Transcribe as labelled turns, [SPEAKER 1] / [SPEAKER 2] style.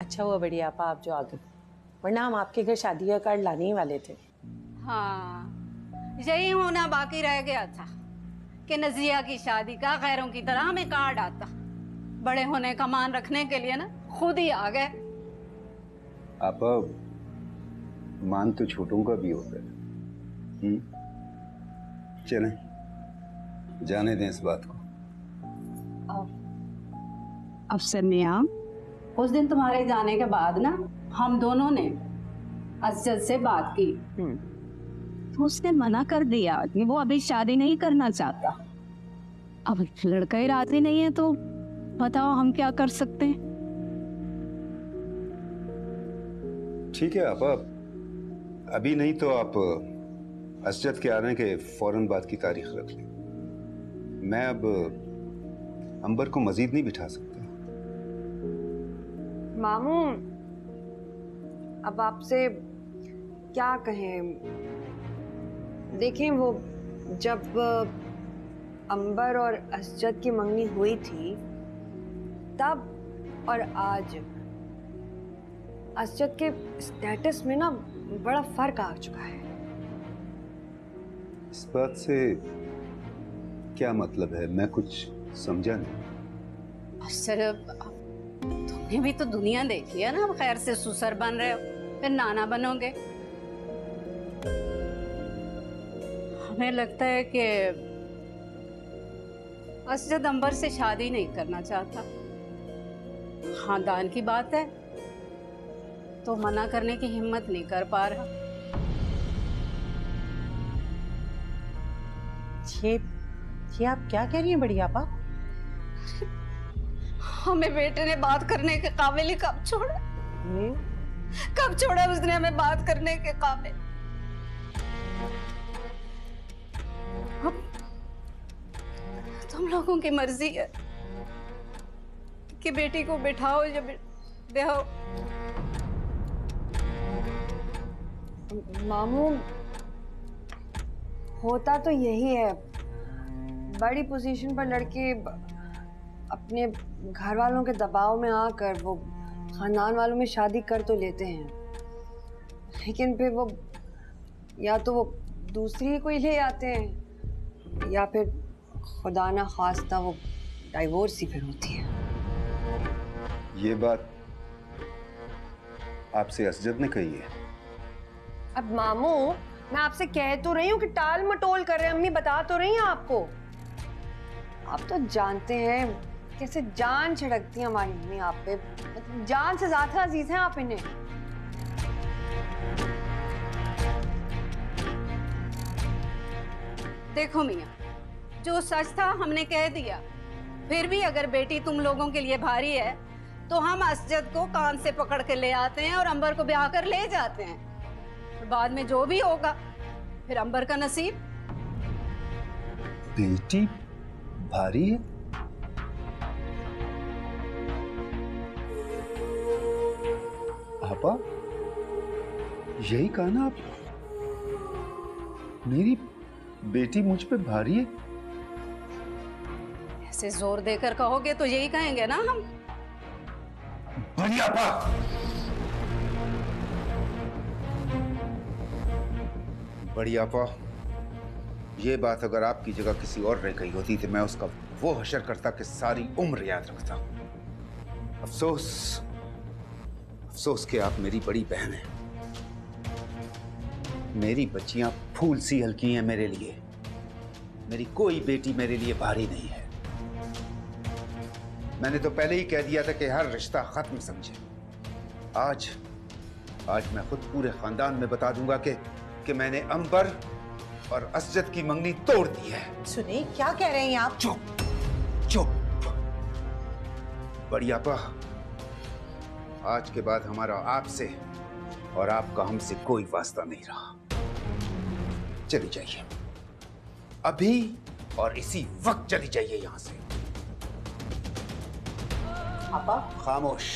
[SPEAKER 1] अच्छा हुआ बड़ी आपा आप जो आ गए, वरना हम आपके घर शादी का कार्ड लाने ही वाले थे।
[SPEAKER 2] हाँ, यही होना बाकी रह गया था कि नजिया की शादी का गैरों की तरह हमें कार्ड आता। बड़े होने का मान रखने के लिए ना खुद ही आ गए।
[SPEAKER 3] आपा, मान तो छोटों का भी होता है। चलें, जाने दें इस बात को।
[SPEAKER 2] अफसर मियां, उस दिन तुम्हारे जाने के बाद ना हम दोनों ने असजद से बात की तो उसने मना कर दिया कि वो अभी शादी नहीं करना चाहता। अब लड़का ही राजी नहीं है तो बताओ हम क्या कर सकते हैं।
[SPEAKER 3] ठीक है आपा, अभी नहीं तो आप असजद के आने के फौरन बाद की तारीख रख लें। मैं अब अंबर को मजीद नहीं बिठा सकता।
[SPEAKER 4] मामू, अब आपसे क्या कहें। देखें, वो जब अंबर और असजद की मंगनी हुई थी तब और आज असजद के स्टेटस में ना बड़ा फर्क आ चुका है।
[SPEAKER 3] इस बात से क्या मतलब है? मैं कुछ समझा नहीं।
[SPEAKER 2] अफसर, तुमने भी तो दुनिया देखी है ना, खैर से सुसर बन रहे हो फिर नाना बनोगे। हमें लगता है कि असजद अंबर से शादी नहीं करना चाहता। खानदान की बात है तो मना करने की हिम्मत नहीं कर पा रहा।
[SPEAKER 1] ये आप क्या कह रही हैं बड़ी आपा?
[SPEAKER 2] हमें बेटे ने बात करने के काबिल ही कब छोड़ा? कब छोड़ा उसने हमें बात करने के काबिल? अब तुम लोगों की मर्जी है कि बेटी को बिठाओ या ब्याहो।
[SPEAKER 4] मामू, होता तो यही है, बड़ी पोजीशन पर लड़के अपने घर वालों के दबाव में आकर वो खानदान वालों में शादी कर तो लेते हैं, लेकिन फिर वो या तो वो दूसरी कोई ले आते हैं या फिर खुदा ना खास्ता वो डाइवोर्स ही फिर होती है।
[SPEAKER 3] ये बात आपसे असजद ने कही है?
[SPEAKER 4] अब मामू, मैं आपसे कह तो रही हूँ कि टाल मटोल कर रहे हैं। अम्मी बता तो रही हैं आपको। आप तो जानते हैं कैसे जान छिड़कती हैं हमारी अम्मी आप पे, जान से ज्यादा अजीज हैं आप इन्हें।
[SPEAKER 2] देखो मियाँ, जो सच था हमने कह दिया। फिर भी अगर बेटी तुम लोगों के लिए भारी है तो हम असजद को कान से पकड़ के ले आते हैं और अंबर को ब्याह कर ले जाते हैं। बाद में जो भी होगा फिर अंबर का नसीब।
[SPEAKER 3] बेटी भारी है? आपा, यही कहा ना आप, मेरी बेटी मुझ पे भारी है?
[SPEAKER 2] ऐसे जोर देकर कहोगे तो यही कहेंगे ना हम।
[SPEAKER 3] बड़ी आपा, बड़ी आपा, ये बात अगर आपकी जगह किसी और ने कही होती तो मैं उसका वो हशर करता कि सारी उम्र याद रखता। अफसोस, अफसोस कि आप मेरी बड़ी बहन हैं। मेरी बच्चियां फूल सी हल्की हैं मेरे लिए। मेरी कोई बेटी मेरे लिए भारी नहीं है। मैंने तो पहले ही कह दिया था कि हर रिश्ता खत्म समझे। आज मैं खुद पूरे खानदान में बता दूंगा कि मैंने अंबर और असजद की मंगनी तोड़ दी है।
[SPEAKER 1] सुनिए, क्या कह रहे हैं आप?
[SPEAKER 3] चुप चुप। बड़ी आपा, आज के बाद हमारा आपसे और आपका हमसे कोई वास्ता नहीं रहा। चली जाइए, अभी और इसी वक्त चली जाइए यहां से।
[SPEAKER 1] आपा,
[SPEAKER 3] खामोश।